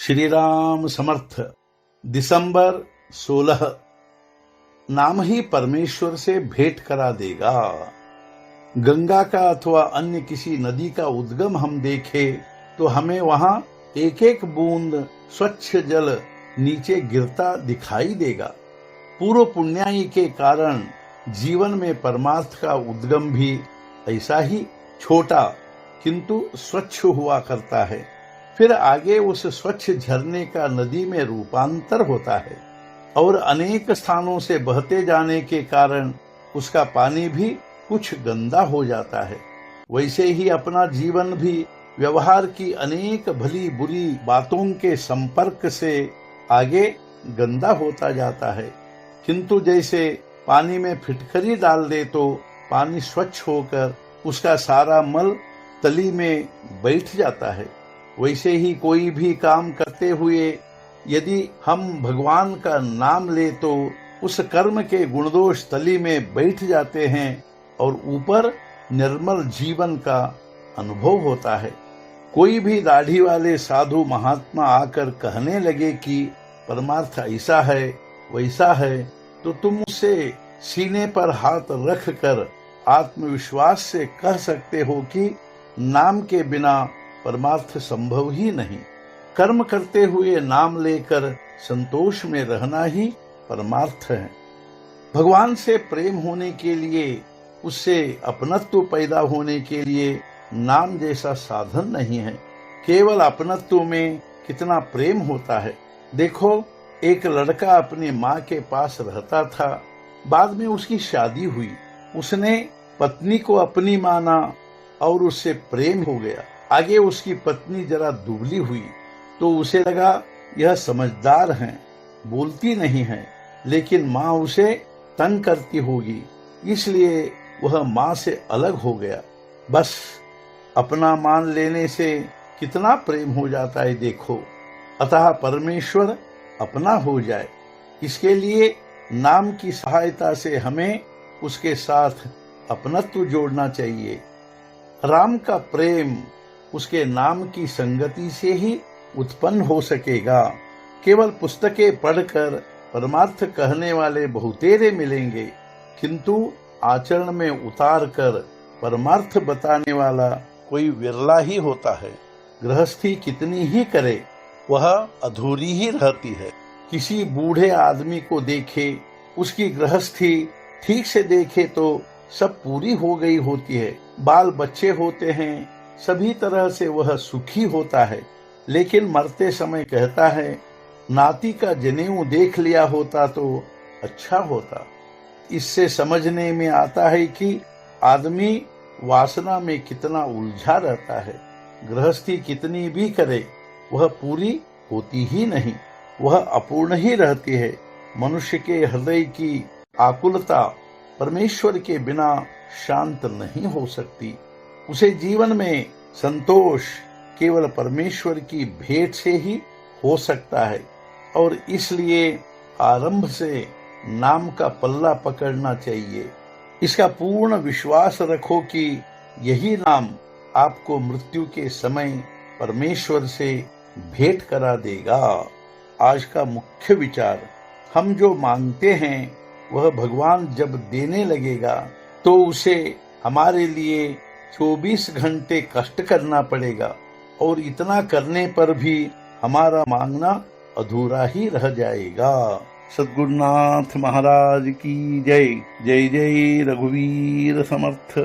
श्री राम समर्थ। दिसंबर 16। नाम ही परमेश्वर से भेंट करा देगा। गंगा का अथवा अन्य किसी नदी का उद्गम हम देखें तो हमें वहां एक एक बूंद स्वच्छ जल नीचे गिरता दिखाई देगा। पूर्व पुण्याई के कारण जीवन में परमार्थ का उद्गम भी ऐसा ही छोटा किंतु स्वच्छ हुआ करता है। फिर आगे उस स्वच्छ झरने का नदी में रूपांतर होता है और अनेक स्थानों से बहते जाने के कारण उसका पानी भी कुछ गंदा हो जाता है। वैसे ही अपना जीवन भी व्यवहार की अनेक भली बुरी बातों के संपर्क से आगे गंदा होता जाता है। किंतु जैसे पानी में फिटकरी डाल दे तो पानी स्वच्छ होकर उसका सारा मल तली में बैठ जाता है। वैसे ही कोई भी काम करते हुए यदि हम भगवान का नाम ले तो उस कर्म के गुणदोष तली में बैठ जाते हैं और ऊपर निर्मल जीवन का अनुभव होता है। कोई भी दाढ़ी वाले साधु महात्मा आकर कहने लगे कि परमार्थ ऐसा है वैसा है तो तुम उसे सीने पर हाथ रख कर आत्मविश्वास से कह सकते हो कि नाम के बिना परमार्थ संभव ही नहीं। कर्म करते हुए नाम लेकर संतोष में रहना ही परमार्थ है। भगवान से प्रेम होने के लिए, उससे अपनत्व पैदा होने के लिए नाम जैसा साधन नहीं है। केवल अपनत्व में कितना प्रेम होता है। देखो, एक लड़का अपनी माँ के पास रहता था, बाद में उसकी शादी हुई। उसने पत्नी को अपनी माना और उससे प्रेम हो गया। आगे उसकी पत्नी जरा दुबली हुई तो उसे लगा यह समझदार है, बोलती नहीं है, लेकिन माँ उसे तंग करती होगी, इसलिए वह माँ से अलग हो गया। बस अपना मान लेने से कितना प्रेम हो जाता है देखो। अतः परमेश्वर अपना हो जाए, इसके लिए नाम की सहायता से हमें उसके साथ अपनत्व जोड़ना चाहिए। राम का प्रेम उसके नाम की संगति से ही उत्पन्न हो सकेगा। केवल पुस्तकें पढ़कर परमार्थ कहने वाले बहुतेरे मिलेंगे, किंतु आचरण में उतार कर परमार्थ बताने वाला कोई विरला ही होता है। गृहस्थी कितनी ही करे वह अधूरी ही रहती है। किसी बूढ़े आदमी को देखे, उसकी गृहस्थी ठीक से देखे तो सब पूरी हो गई होती है। बाल बच्चे होते हैं, सभी तरह से वह सुखी होता है, लेकिन मरते समय कहता है नाती का जनेऊ देख लिया होता तो अच्छा होता। इससे समझने में आता है कि आदमी वासना में कितना उलझा रहता है। गृहस्थी कितनी भी करे वह पूरी होती ही नहीं, वह अपूर्ण ही रहती है। मनुष्य के हृदय की आकुलता परमेश्वर के बिना शांत नहीं हो सकती। उसे जीवन में संतोष केवल परमेश्वर की भेंट से ही हो सकता है और इसलिए आरंभ से नाम का पल्ला पकड़ना चाहिए। इसका पूर्ण विश्वास रखो कि यही नाम आपको मृत्यु के समय परमेश्वर से भेंट करा देगा। आज का मुख्य विचार, हम जो मांगते हैं वह भगवान जब देने लगेगा तो उसे हमारे लिए 24 घंटे कष्ट करना पड़ेगा और इतना करने पर भी हमारा मांगना अधूरा ही रह जाएगा। सद्गुरुनाथ महाराज की जय। जय जय रघुवीर समर्थ।